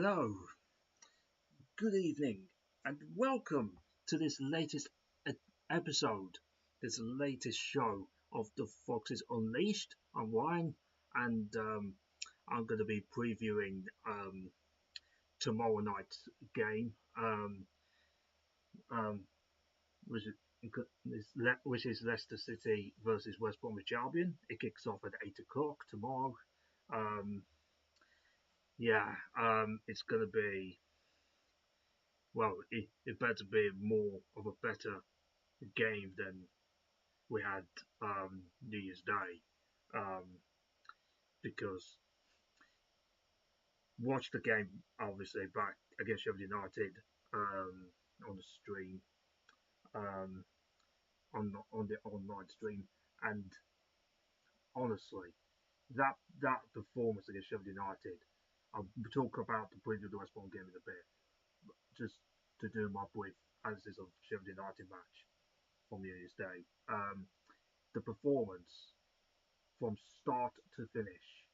Hello, good evening, and welcome to this latest episode, this latest show of the Foxes Unleashed. I'm Ryan, and I'm going to be previewing tomorrow night's game, um, which is Leicester City versus West Bromwich Albion. It kicks off at 8 o'clock tomorrow. Um, it's going to be. Well, it better be more of a better game than we had New Year's Day, um, because watch the game obviously back against Sheffield United on the stream, um, on the online stream, and honestly, that performance against Sheffield United, I'll talk about the preview of the West Brom game in a bit, just to do my brief analysis of Sheffield United match from New Year's Day. The performance from start to finish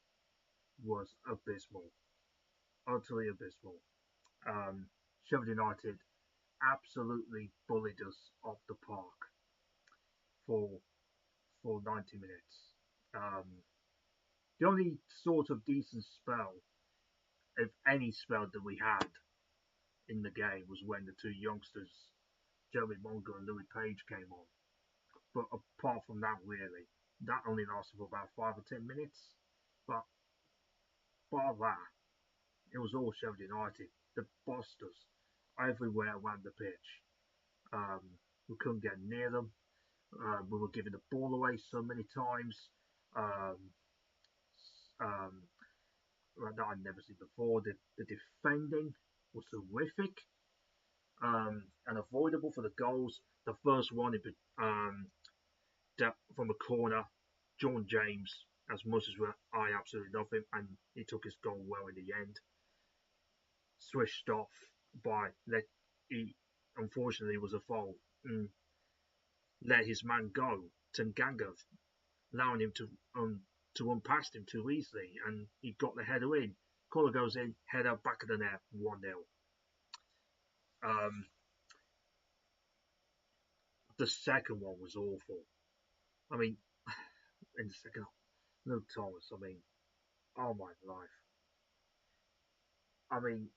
was abysmal, utterly abysmal. Sheffield United absolutely bullied us off the park for 90 minutes. Um, the only sort of decent spell, if any spell that we had in the game, was when the two youngsters, Jeremy Mongo and Louis Page, came on. But apart from that, really, that only lasted for about 5 or 10 minutes. But bar that, it was all Sheffield United. They bossed us everywhere around the pitch. We couldn't get near them. We were giving the ball away so many times um, that I'd never seen before. The defending was horrific, and avoidable for the goals. The first one, from a corner, John James, as much as I absolutely love him, and he took his goal well in the end. Switched off by he unfortunately was a foul and let his man go, Tanganga, allowing him to run past him too easily, and he got the header in. Collar goes in, header back of the net, 1-0. The second one was awful. I mean, in the second, Luke Thomas. I mean, oh my life. I mean,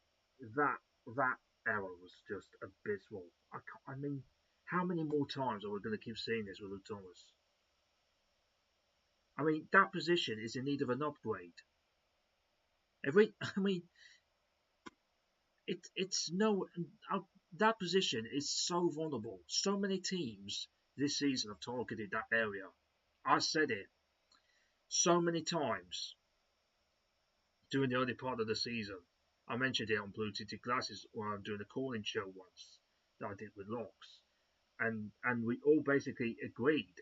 that error was just abysmal. I mean, how many more times are we going to keep seeing this with Luke Thomas? I mean, that position is in need of an upgrade. I mean, it's no that position is so vulnerable. So many teams this season have targeted that area. I said it so many times during the early part of the season. I mentioned it on Blue Tinted Glasses when I'm doing a calling show once that I did with Locks, and we all basically agreed.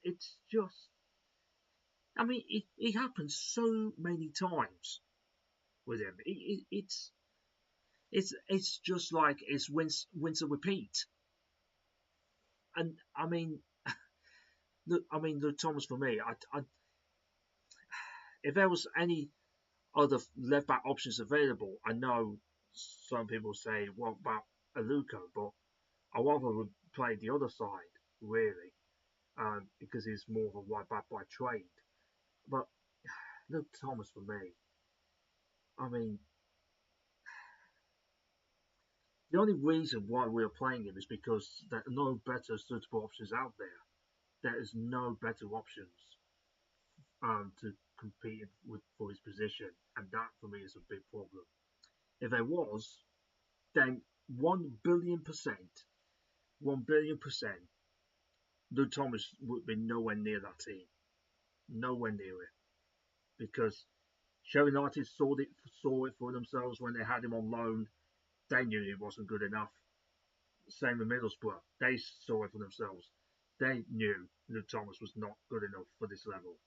It's just, I mean, it happens so many times with him. It's just like it's rinse and repeat. And I mean, Luke Thomas for me. If there was any other left back options available, I know some people say, "What about Aluko?" But I rather would play the other side really, because he's more of a right back by trade. But Luke Thomas for me. I mean, the only reason why we're playing him is because there are no better suitable options out there. There is no better options to compete for his position, and that for me is a big problem. If there was, then 1 billion%, 1 billion%, Luke Thomas would be nowhere near that team, nowhere near it, because Sheffield United saw it for themselves when they had him on loan. They knew he wasn't good enough. Same with Middlesbrough, they saw it for themselves. They knew Luke Thomas was not good enough for this level,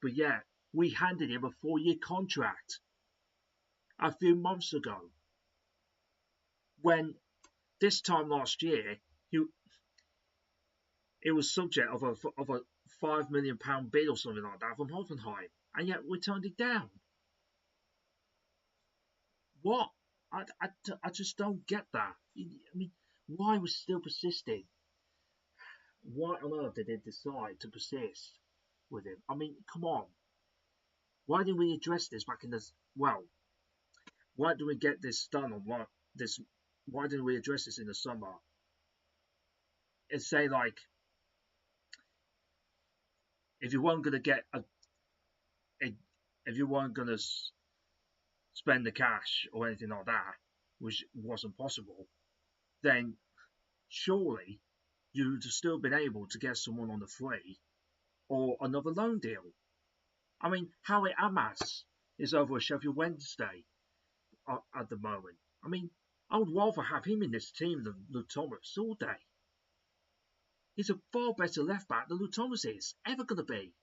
but yeah, we handed him a 4-year contract a few months ago. When this time last year, it was subject of a £5 million bid or something like that from Hoffenheim, and yet we turned it down. What? I just don't get that. I mean, why was still persisting? Why on earth did they decide to persist with him? I mean, come on. Why didn't we address this back in this? Well, why did we get this done on what this? Why didn't we address this in the summer? And say like, if you weren't gonna get a if you weren't gonna spend the cash or anything like that, which wasn't possible, then surely you'd have still been able to get someone on the free or another loan deal. I mean, Howie Amas is over at Sheffield Wednesday at the moment. I mean, I would rather have him in this team than Luke Thomas all day. He's a far better left back than Luke Thomas is ever going to be.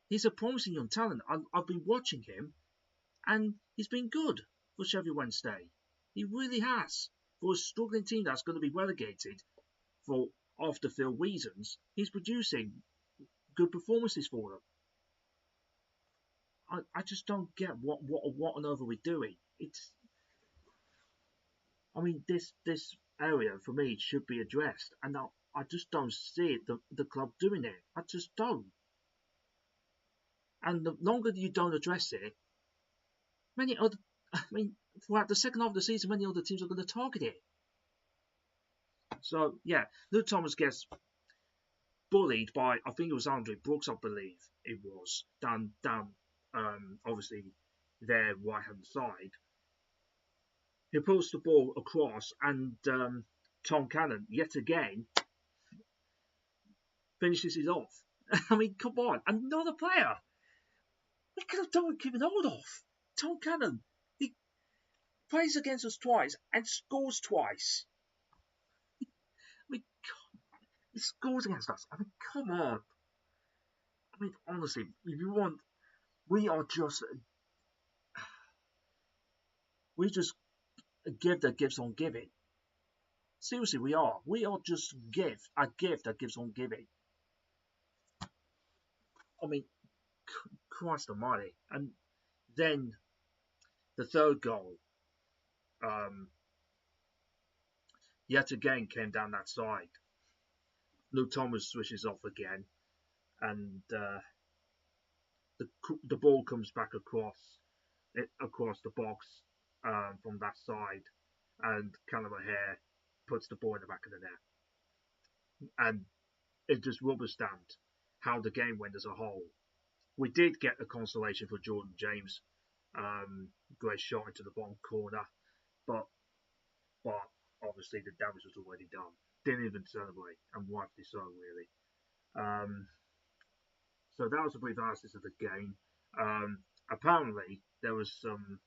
He's a promising young talent. I've been watching him, and he's been good for Sheffield Wednesday. He really has. For a struggling team that's going to be relegated for off-the-field reasons, he's producing good performances for them. I just don't get what on earth are we doing. I mean, this area for me should be addressed, and I just don't see it, the club doing it. I just don't. And the longer you don't address it, many other, I mean, throughout the second half of the season, many other teams are going to target it. So yeah, Luke Thomas gets bullied by, I think it was Andre Brooks, I believe it was, down obviously their right hand side. He pulls the ball across, and Tom Cannon yet again finishes it off. I mean, come on, another player. We could have done with giving hold of. Tom Cannon, he plays against us twice and scores twice. I mean, he scores against us. I mean, come on. I mean, honestly, if you want, we are just, we just a gift that gives on giving. Seriously, we are. We are just a gift that gives on giving. I mean, Christ almighty. And then the third goal, um, yet again came down that side. Luke Thomas switches off again, and the ball comes back across the box from that side, and Callum O'Hare puts the ball in the back of the net, and it just rubber stamped how the game went as a whole. We did get a consolation for Jordan James, great shot into the bottom corner, but obviously the damage was already done. Didn't even celebrate, and rightfully so, really. Um, so that was a brief analysis of the game. Apparently, there was some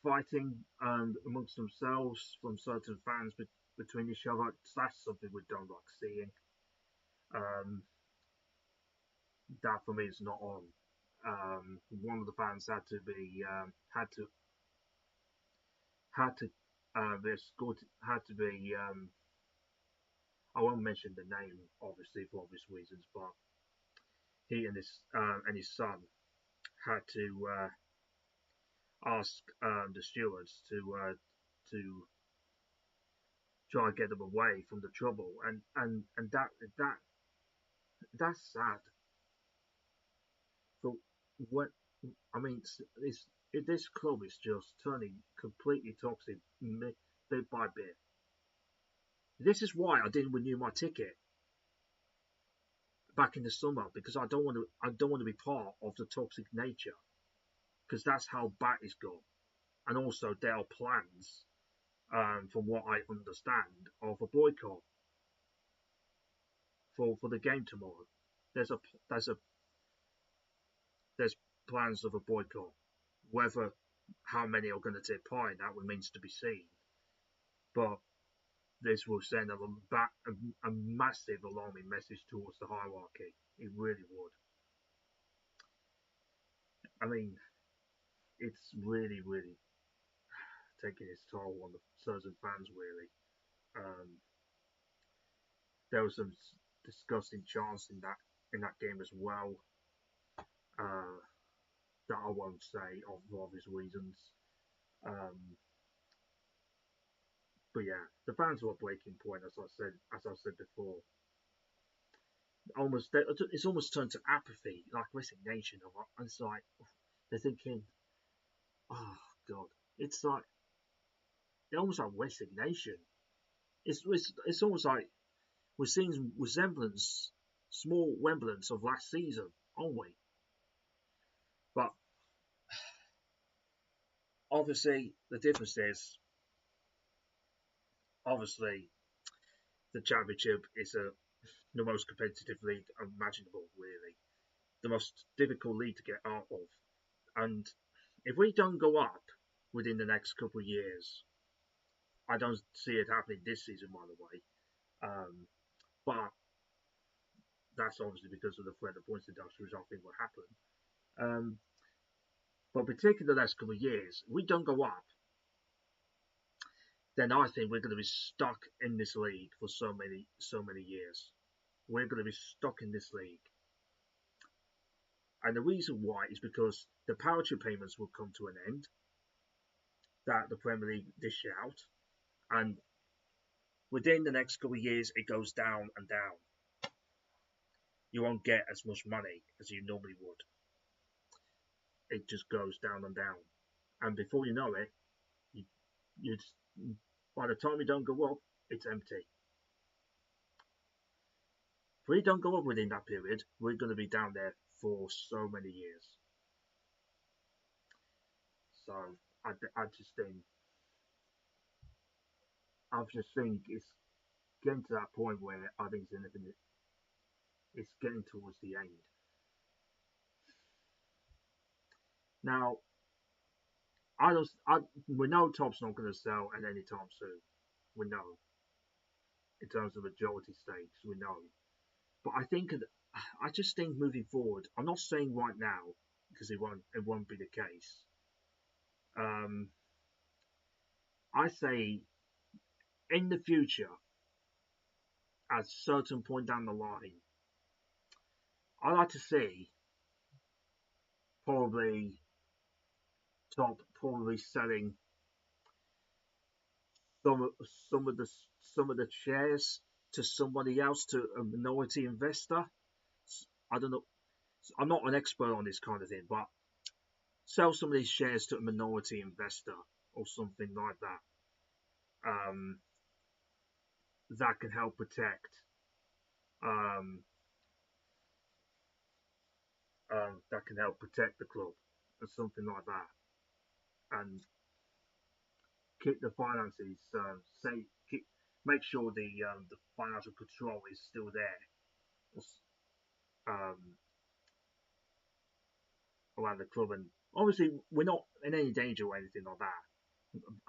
fighting amongst themselves from certain fans between each other. That's something we don't like seeing. Um, that for me is not on. One of the fans had to be had to had to be I won't mention the name obviously for obvious reasons, but he and his son had to ask the stewards to try and get them away from the trouble, and that's sad. For what I mean, this club is just turning completely toxic bit by bit. This is why I didn't renew my ticket back in the summer, because I don't want to be part of the toxic nature, because that's how bad it's got. And also there are plans, from what I understand, of a boycott for the game tomorrow. There's a there's a there's plans of a boycott. Whether how many are going to take part in that remains to be seen. But this will send a massive alarming message towards the hierarchy. It really would. I mean, it's really taking its toll on the certain fans. Really, there was some disgusting chants in that game as well. Uh, that I won't say for obvious reasons. Um, but yeah, the fans were a breaking point, as I said before. It's almost turned to apathy, like resignation. And it's like they're thinking, oh god, it's like they're almost like resignation. It's almost like we're seeing resemblance, small remnants of last season, aren't we? But obviously, the difference is obviously the championship is the most competitive league imaginable, really. The most difficult league to get out of. And if we don't go up within the next couple of years, I don't see it happening this season, by the way. But that's obviously because of the threat of points deduction, which I think will happen. Um, but particularly the next couple of years, if we don't go up, then I think we're going to be stuck in this league for so many years. We're going to be stuck in this league. And the reason why is because the parachute payments will come to an end that the Premier League dish out. And within the next couple of years, it goes down and down. You won't get as much money as you normally would. It just goes down and down. And before you know it, you, you by the time you don't go up, it's empty. If we don't go up within that period, we're going to be down there for so many years. So I just think it's getting to that point where I think it's getting towards the end. Now, I don't. We know Top's not going to sell at any time soon. We know in terms of majority stakes. We know, but I just think moving forward. I'm not saying right now because it won't be the case. Um, I say in the future, at a certain point down the line, I like to see probably Top probably selling some some of the some of the shares to somebody else, to a minority investor. I don't know. I'm not an expert on this kind of thing, but sell some of these shares to a minority investor or something like that. Um, that can help protect. Um, that can help protect the club or something like that, and keep the finances safe. Make sure the financial control is still there. Um, around the club. And obviously, we're not in any danger or anything like that,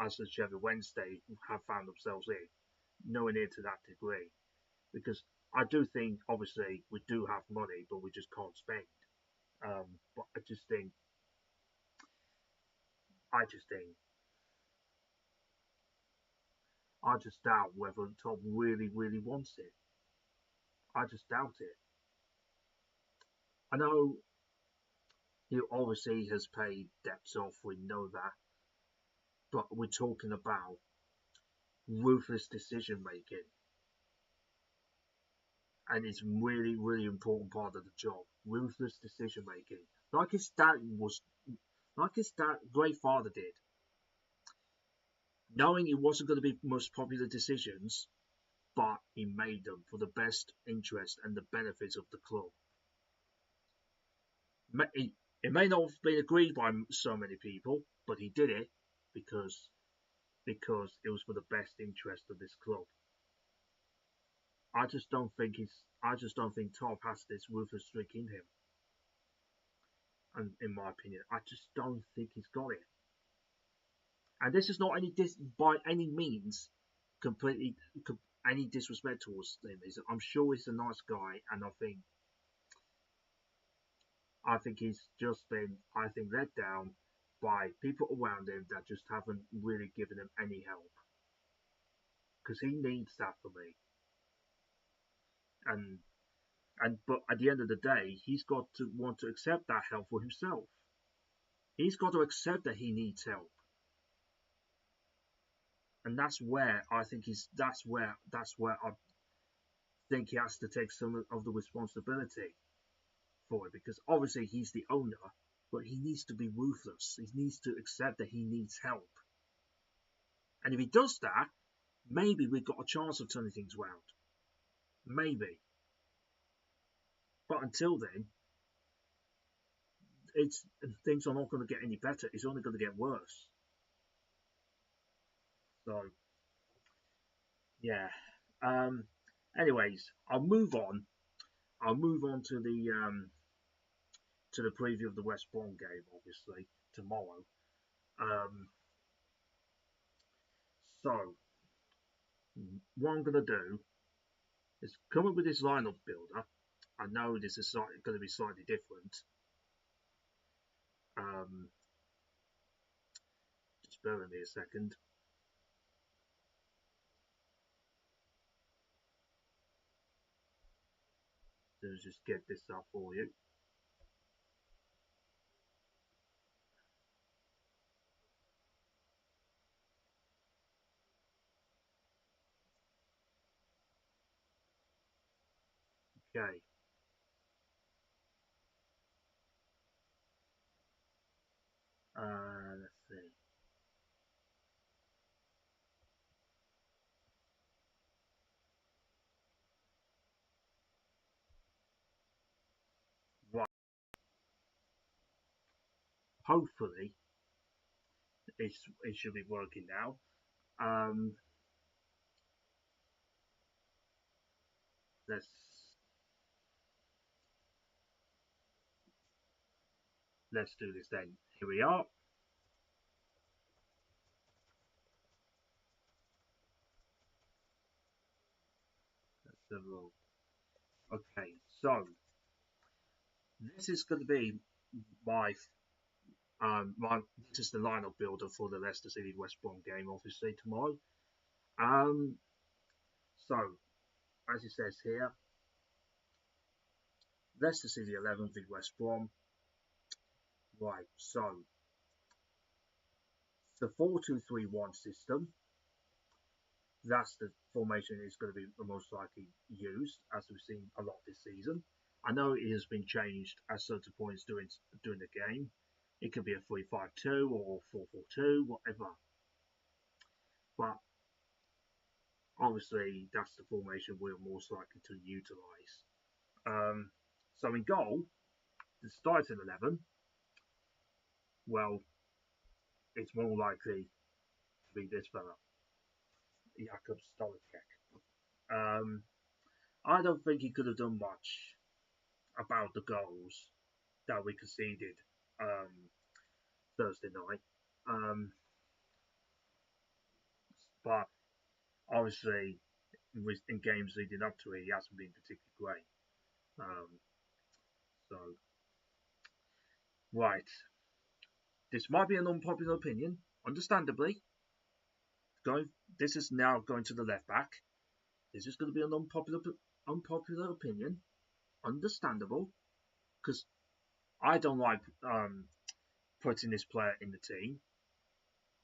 as the Sheffield Wednesday have found themselves in, nowhere near to that degree. Because I do think, obviously, we do have money, but we just can't spend. But I just think, I just doubt whether Tom really, really wants it. I just doubt it. I know he obviously has paid debts off, we know that, but we're talking about ruthless decision making, and it's really, really important part of the job. Ruthless decision making, like his dad, great father did, knowing it wasn't going to be most popular decisions, but he made them for the best interest and the benefits of the club. It may not have been agreed by so many people, but he did it because it was for the best interest of this club. I just don't think Top has this ruthless streak in him. And in my opinion, I just don't think he's got it. And this is not by any means completely any disrespect towards him. I'm sure he's a nice guy, and I think he's just been let down by people around him that just haven't really given him any help, because he needs that for me. And but at the end of the day, he's got to want to accept that help for himself. He's got to accept that he needs help, and that's where I think that's where I think he has to take some of the responsibility for it, because obviously he's the owner, but he needs to be ruthless. He needs to accept that he needs help, and if he does that, maybe we've got a chance of turning things around. Maybe, but until then, it's things are not going to get any better. It's only going to get worse. So yeah. Um. Anyways, I'll move on. I'll move on to the preview of the West Brom game, obviously tomorrow. Um. So what I'm going to do is come up with this lineup builder. I know this is going to be slightly different. Um. Just bear with me a second. Let's just get this up for you. Okay. Let's see. Right. Hopefully, it should be working now. Um, let's let's do this then. Here we are. That's the rule. Okay, so this is going to be my my this is the lineup builder for the Leicester City West Brom game, obviously tomorrow. Um, so as it says here, Leicester City 11 v West Brom. Right, so the 4-2-3-1 system. That's the formation is going to be the most likely used, as we've seen a lot this season. I know it has been changed at certain points during the game. It could be a 3-5-2 or 4-4-2, whatever. But obviously, that's the formation we're most likely to utilise. So in goal, the starting 11, well, it's more likely to be this fella, Jakub Stolicek. Um, I don't think he could have done much about the goals that we conceded Thursday night. Um, but obviously, in games leading up to it, he hasn't been particularly great. Um, so, right, this might be an unpopular opinion, understandably. Going, this is now going to the left back. This is going to be an unpopular opinion, understandable, because I don't like putting this player in the team.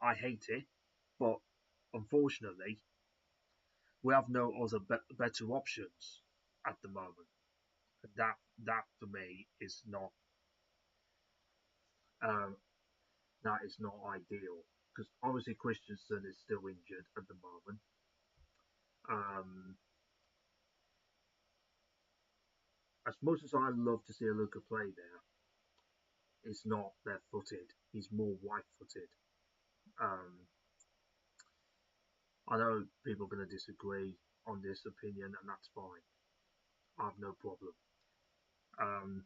I hate it, but unfortunately, we have no other better options at the moment. That for me is not um, that is not ideal, because obviously Christensen is still injured at the moment. Um, as much as I love to see a Luca play there, it's not left-footed. He's more right-footed. Um, I know people are going to disagree on this opinion, and that's fine. I have no problem. Um,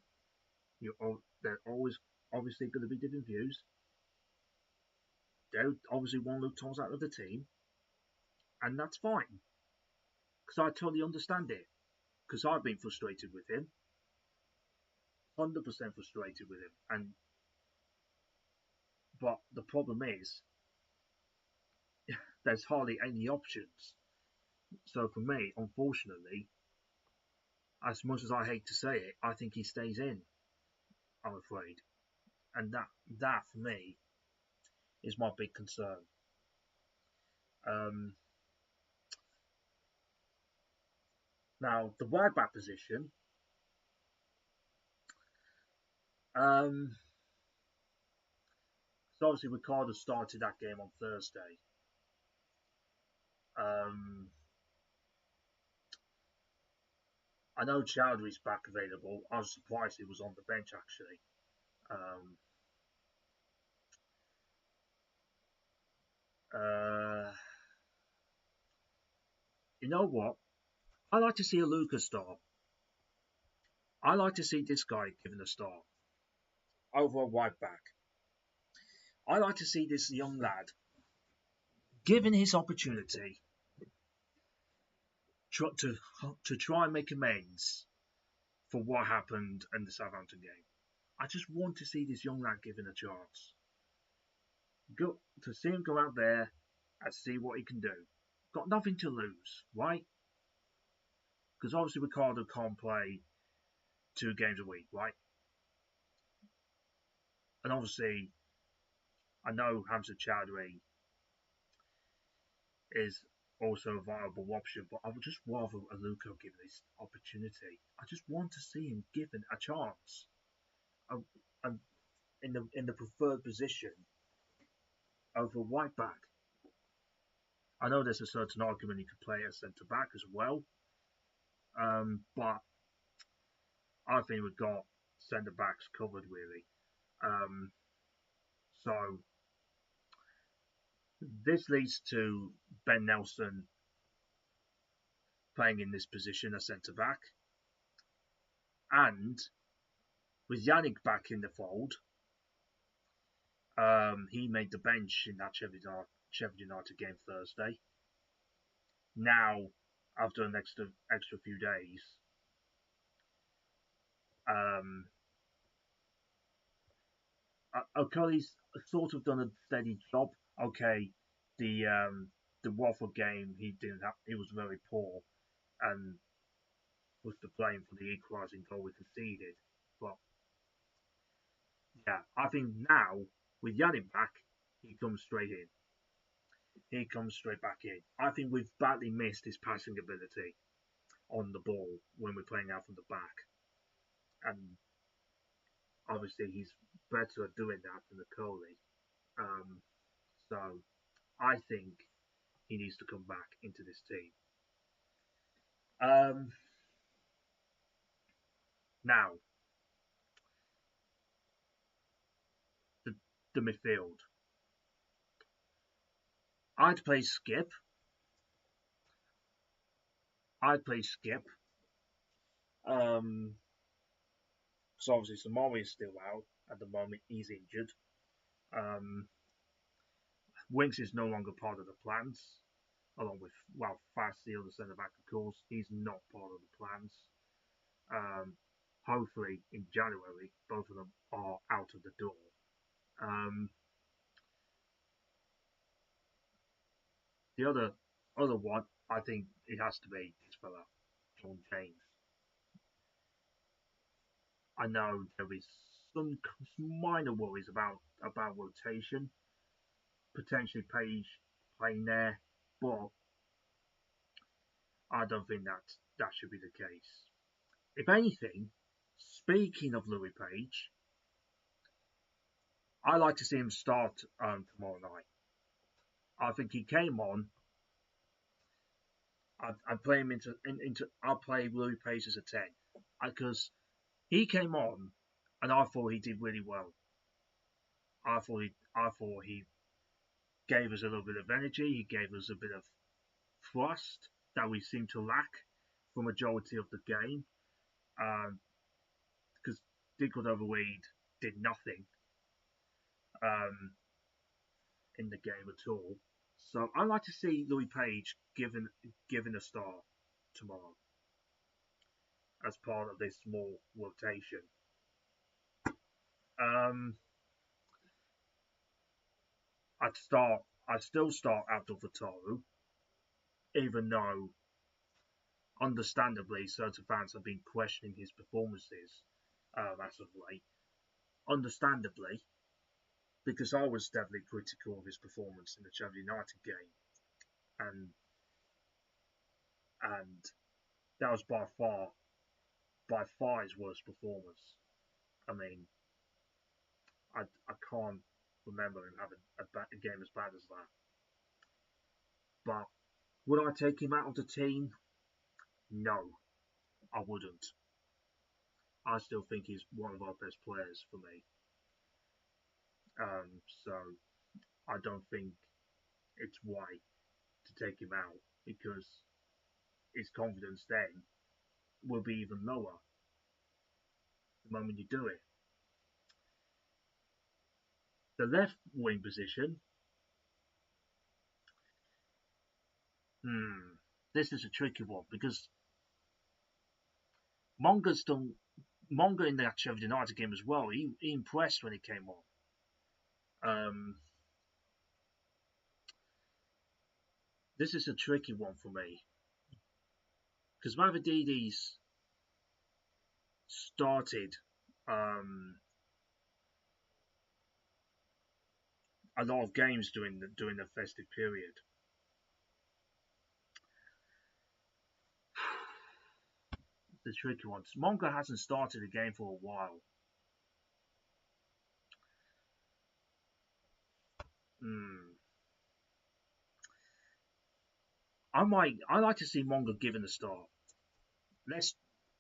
they're always obviously going to be different views. They obviously want Luke Thomas out of the team, and that's fine, because I totally understand it. Because I've been frustrated with him, 100% frustrated with him, and but the problem is there's hardly any options. So for me, unfortunately, as much as I hate to say it, I think he stays in. I'm afraid. and that for me is my big concern. Um, Now the wide back position. Um, so obviously Ricardo started that game on Thursday. Um, I know Chowdhury's back available. I was surprised he was on the bench actually. Um, uh, you know what? I like to see a Lucas star. I like to see this guy given a star over a wide back. I like to see this young lad given his opportunity to try and make amends for what happened in the Southampton game. I just want to see this young lad given a chance. Go to see him go out there and see what he can do. Got nothing to lose, right? Because obviously Ricardo can't play 2 games a week, right? And obviously, I know Hamza Chowdhury is also a viable option, but I would just rather Aluko given this opportunity. I just want to see him given a chance. I'm in the preferred position over right back. I know there's a certain argument he could play as centre back as well, but I think we've got centre backs covered really. Um, so this leads to Ben Nelson playing in this position as centre back, and with Yannick back in the fold, he made the bench in that Sheffield United game Thursday. Now, after an extra few days, um, O'Cully's sort of done a steady job. Okay, the Watford game he didn't have, he was very poor and was to blame for the equalising goal we conceded. But yeah, I think now with Yannick back, he comes straight in. He comes straight back in. I think we've badly missed his passing ability on the ball when we're playing out from the back, and obviously he's better at doing that than the Coley. Um, so I think he needs to come back into this team. Um, Now the the midfield. I'd play Skip. I'd play Skip. Um, so obviously Samari is still out at the moment. He's injured. Um, Winks is no longer part of the plans, along with Fast, the other centre back, of course. He's not part of the plans. Hopefully in January, both of them are out of the door. Um, the other one, I think it has to be this fella, John James. I know there is some minor worries about rotation, potentially Page playing there, but I don't think that should be the case. If anything, speaking of Louis Page, I like to see him start tomorrow night. I think he came on. I'd play him into. I'll play Louis Page as a 10 because he came on, and I thought he did really well. I thought he gave us a little bit of energy. He gave us a bit of thrust that we seem to lack for majority of the game. Because Dinkled Overweed did nothing um, in the game at all. So I'd like to see Louis Page given a start tomorrow as part of this small rotation. Um, I'd still start Abdul Fataru, even though understandably certain fans have been questioning his performances as of late. understandably, because I was definitely critical of his performance in the Sheffield United game, and and that was by far his worst performance. I mean, I can't remember him having a game as bad as that. But would I take him out of the team? No, I wouldn't. I still think he's one of our best players for me. So I don't think it's right to take him out because his confidence then will be even lower the moment you do it. The left wing position, hmm, this is a tricky one because Monga's done Monga in the Sheffield United game as well. He impressed when he came on. Um, this is a tricky one for me because Mavrodides started um, a lot of games during the festive period. The tricky one. Monga hasn't started a game for a while. Hmm. I like to see Monga given a start. Let's.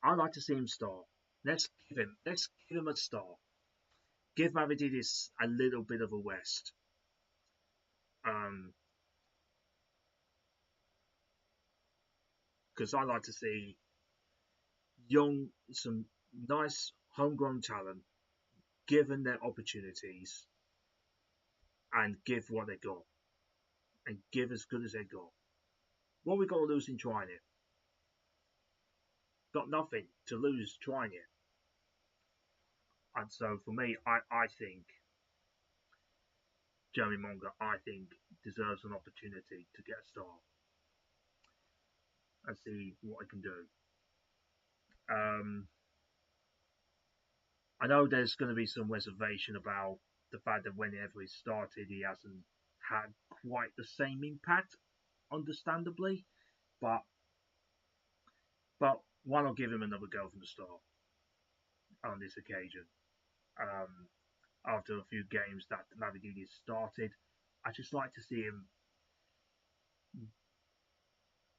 I like to see him start. Let's give him a start. Give Mavrodides a little bit of a rest. Um, because I like to see some nice homegrown talent given their opportunities and give what they got and give as good as they got. What we got to lose in trying it? Got nothing to lose trying it. And so for me, I think Jeremy Monga, I think, deserves an opportunity to get a start and see what he can do. Um, I know there's going to be some reservation about the fact that whenever he started, he hasn't had quite the same impact, understandably. But why not give him another go from the start on this occasion? Um, After a few games that Mavrodides started, I just like to see him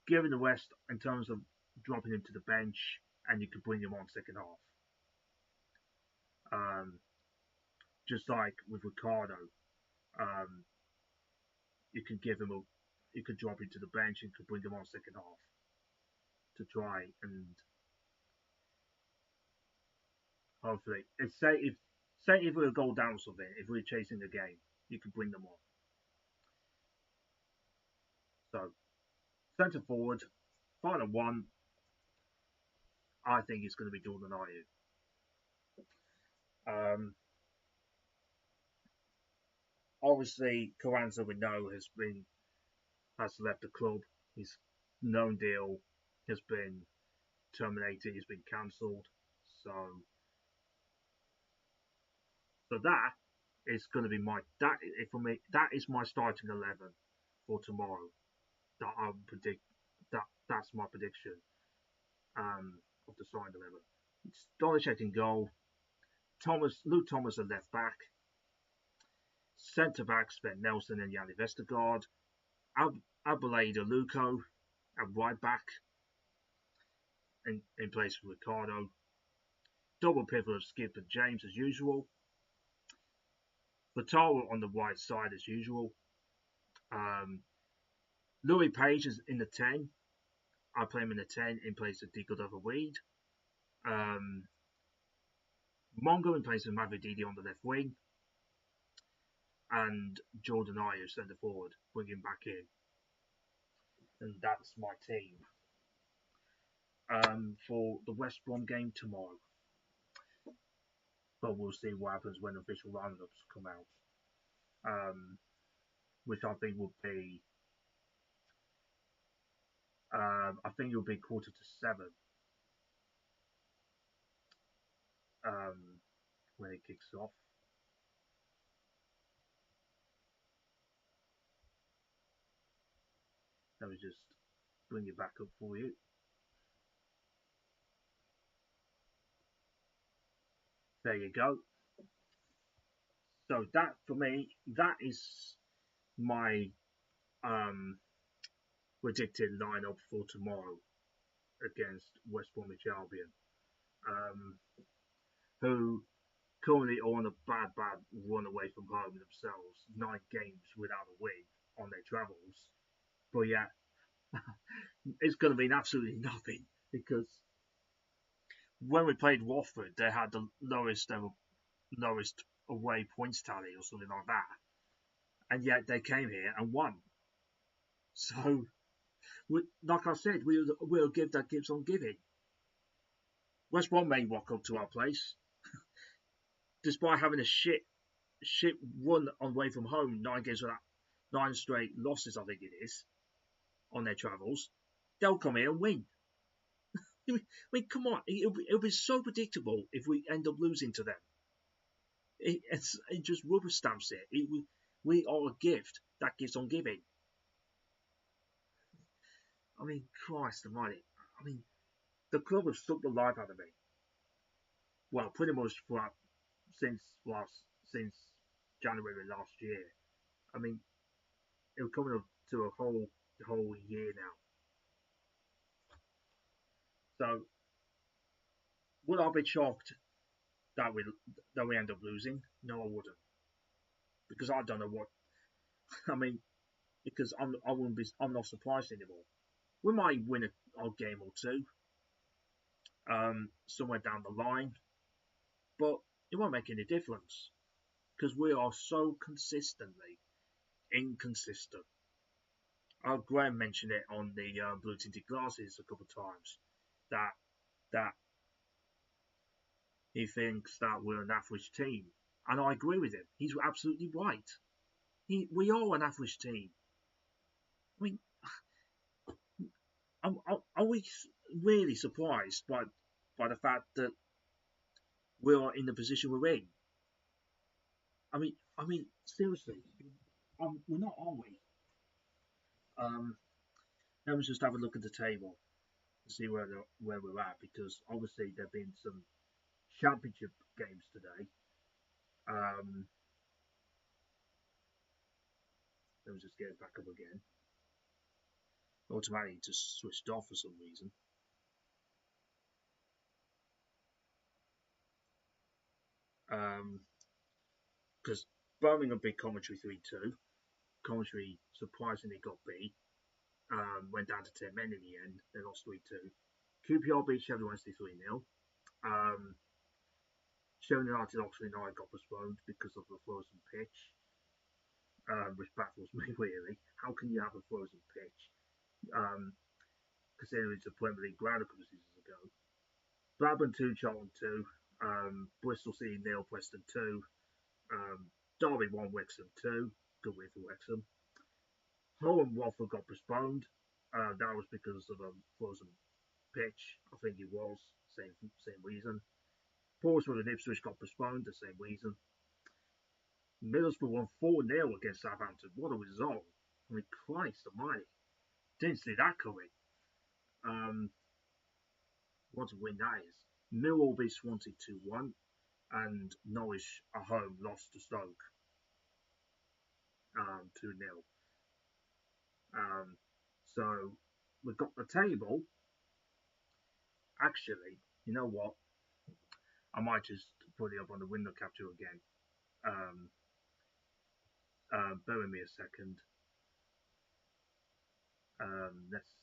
given the rest in terms of dropping him to the bench, and you can bring him on second half. Um, just like with Ricardo, um, you can give him a, you could drop him to the bench and could bring him on second half to try and hopefully, say if we're a goal down or something, if we're chasing the game, you can bring them on. So centre forward, final one, I think it's going to be Jordan Ayew. Um, Obviously, Carranza we know has left the club. His known deal has been terminated. He's been cancelled. So that is going to be for me. That is my starting 11 for tomorrow. That I predict. That's my prediction of the starting 11. Stolicek in goal. Luke Thomas at left back. Centre backs Ben Nelson and Yanni Vestergaard. Abelade Luco at right back in place of Ricardo. Double pivot of Skip and James as usual. Vitaro on the right side as usual. Um, Louis Page is in the 10. I play him in the 10 in place of Dico Weed. Um, Mongo in place of Mavididi on the left wing. And Jordan Ayew centre forward, bring him back in. And that's my team for the West Brom game tomorrow. But we'll see what happens when official roundups come out. Which I think will be, I think it'll be 6:45. when it kicks off. Let me just bring it back up for you. There you go. So that for me, that is my um, predicted lineup for tomorrow against West Bromwich Albion, um, who currently are on a bad run away from home themselves, 9 games without a win on their travels. But yeah, it's going to mean absolutely nothing because when we played Watford, they had the lowest away points tally or something like that, and yet they came here and won. So, like I said, we'll give that gives on giving. West Brom may walk up to our place, despite having a shit run away from home, 9 games without 9 straight losses, I think it is, on their travels. They'll come here and win. I mean, come on, it'll be so predictable if we end up losing to them. It just rubber stamps it. We are a gift that gives on giving. I mean, Christ almighty. I mean, the club have sucked the life out of me. Well, pretty much since since January last year. I mean, it was coming up to a whole year now. So would I be shocked that we end up losing? No, I wouldn't, because I don't know what. I mean, because I'm not surprised anymore. We might win a game or two, somewhere down the line, but it won't make any difference because we are so consistently inconsistent. Graham mentioned it on the blue tinted glasses a couple of times that that he thinks that we're an average team, and I agree with him. He's absolutely right. We are an average team. I mean, are we really surprised by the fact that we are in the position we're in? Seriously, we're not, are we? Um, Let me just have a look at the table and see where we're at, because obviously there've been some championship games today. Um, Let me just get it back up again. Automatically just switched off for some reason. Because Birmingham beat Coventry 3-2. Coventry surprisingly got beat. Went down to 10 men in the end. They lost 3-2. QPR beat Sheffield Wednesday 3-0. Um, Sheffield United Oxford United got postponed because of the frozen pitch, which baffles me really. How can you have a frozen pitch? Considering it's a Premier League ground a couple of seasons ago. Blackburn 2, Charlton 2. Bristol City 0, Preston 2. Derby 1, Wrexham 2. Good win for Wrexham. Hull and Watford got postponed. That was because of a frozen pitch. I think it was. Same reason. Portsmouth and Ipswich got postponed. The same reason. Middlesbrough won 4-0 against Southampton. What a result. I mean, Christ almighty. Didn't see that coming. What a win that is. Millwall beat Swansea 2-1. And Norwich at home lost to Stoke 2-0. So we've got the table. Actually, you know what? I might just put it up on the window capture again. Um, Bear with me a second. Let's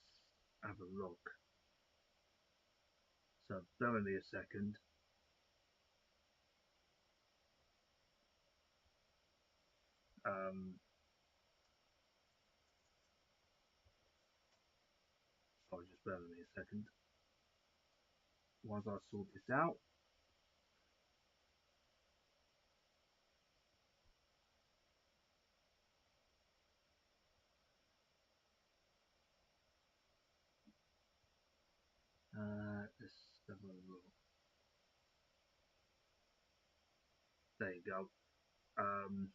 have a look. So bear with me a second. Sorry, just bear with me a second. Once I sort this out. Let's have a look. There you go. Um,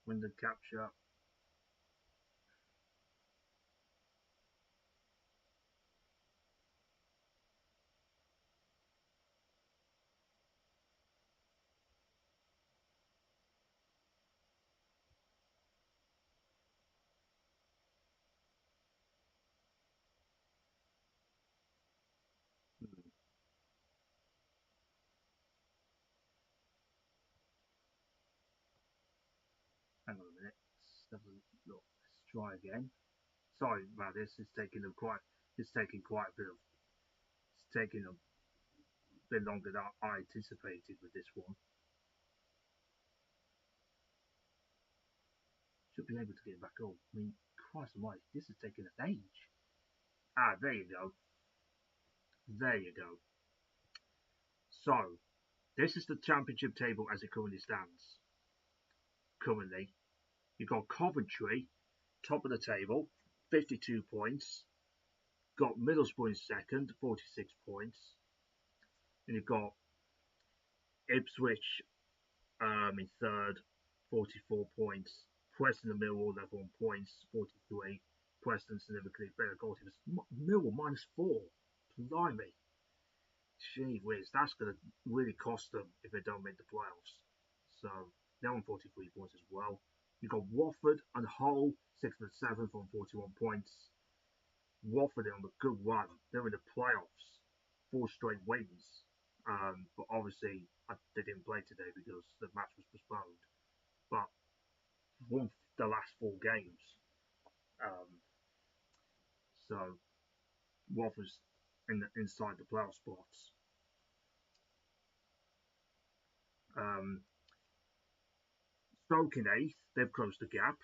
Window capture. Hmm, hang on a minute. Let's have a look. Let's try again. Sorry about this. It's taking a quite. It's taking quite a bit of. It's taking a bit longer than I anticipated with this one. Should be able to get back up. I mean, Christ almighty, this is taking an age. Ah, there you go. There you go. So, this is the championship table as it currently stands. Currently, you've got Coventry, top of the table, 52 points. Got Middlesbrough in second, 46 points. And you've got Ipswich in third, 44 points. Preston and Millwall level on points, 43. Preston significantly better goalkeepers. Millwall -4. Blimey. Gee whiz, that's going to really cost them if they don't make the playoffs. So they're on 43 points as well. You've got Watford and Hull, 6th and 7th on 41 points. Watford are on a good run. They're in the playoffs, 4 straight wins. But obviously, they didn't play today because the match was postponed. But won the last 4 games. Um, so Watford's inside the playoff spots. Um, Stoke in 8th, they've closed the gap.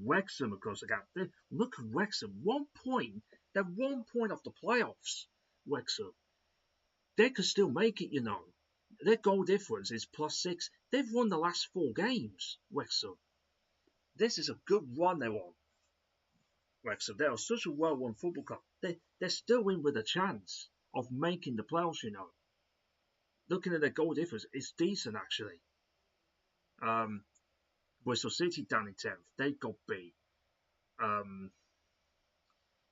Wrexham across the gap. Look at Wrexham, 1 point. They're 1 point off the playoffs. Wrexham, they could still make it, you know. Their goal difference is +6. They've won the last 4 games. Wrexham, this is a good run they're on. Wrexham, they are such a well-run football club. They're still in with a chance of making the playoffs, you know. Looking at their goal difference, it's decent actually. Um, Bristol City down in 10th, they got beat. Um,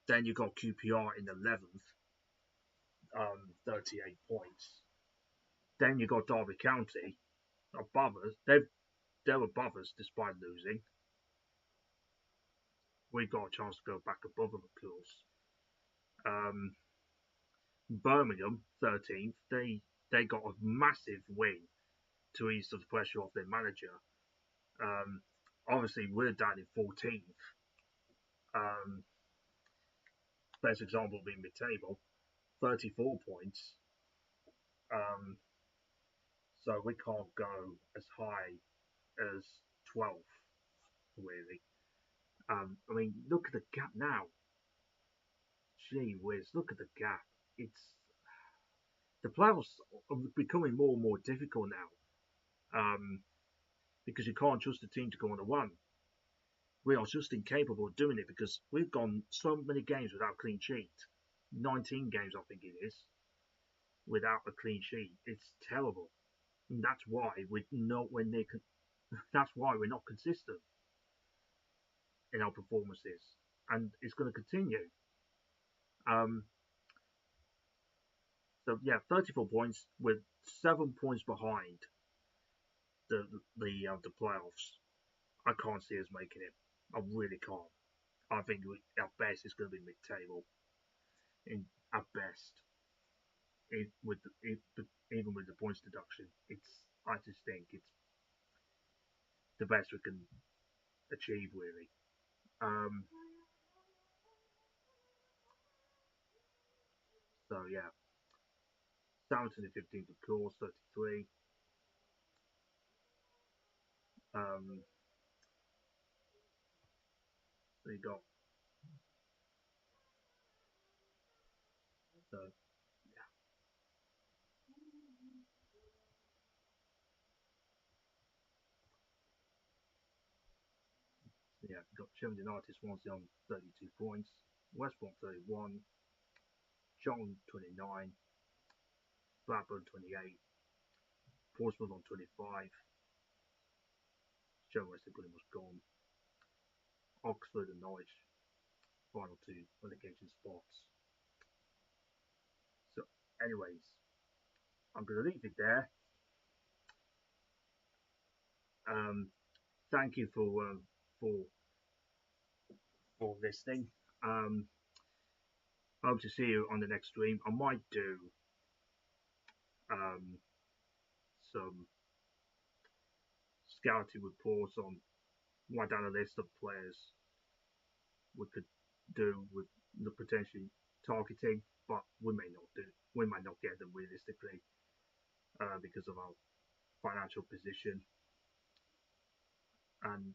then you got QPR in 11th, 38 points. Then you got Derby County above us. They're above us despite losing. We've got a chance to go back above them, of course. Um, Birmingham, 13th. They got a massive win to ease the pressure off their manager. Um, Obviously, we're down in 14th. Um, Best example being mid-table, 34 points. Um, so we can't go as high as 12th, really. I mean, look at the gap now. Gee whiz, look at the gap. It's the playoffs are becoming more and more difficult now, because you can't trust the team to go on a run. We are just incapable of doing it because we've gone so many games without a clean sheet. 19 games, I think it is, without a clean sheet. It's terrible. And that's why we're not when they. That's why we're not consistent in our performances, and it's going to continue. Um, so yeah, 34 points with 7 points behind the playoffs. I can't see us making it. I really can't. I think at best it's going to be mid-table. In at best, even with the points deduction, it's. I just think it's the best we can achieve really. Um, so yeah, Southampton in 15th, of course, 33. Um, so you got so yeah, so yeah, you got Sheffield United, Swansea on 32 points, West Brom 31, John 29, Blackburn 28, Portsmouth on 25, showing West pretty much gone. Oxford and Norwich, final two relegation spots. So, anyways, I'm going to leave it there. Thank you for for listening. Um, hope to see you on the next stream. I might do um, some scouting reports on what down a list of players we could do with the potentially targeting, but we may not do. We might not get them realistically because of our financial position. And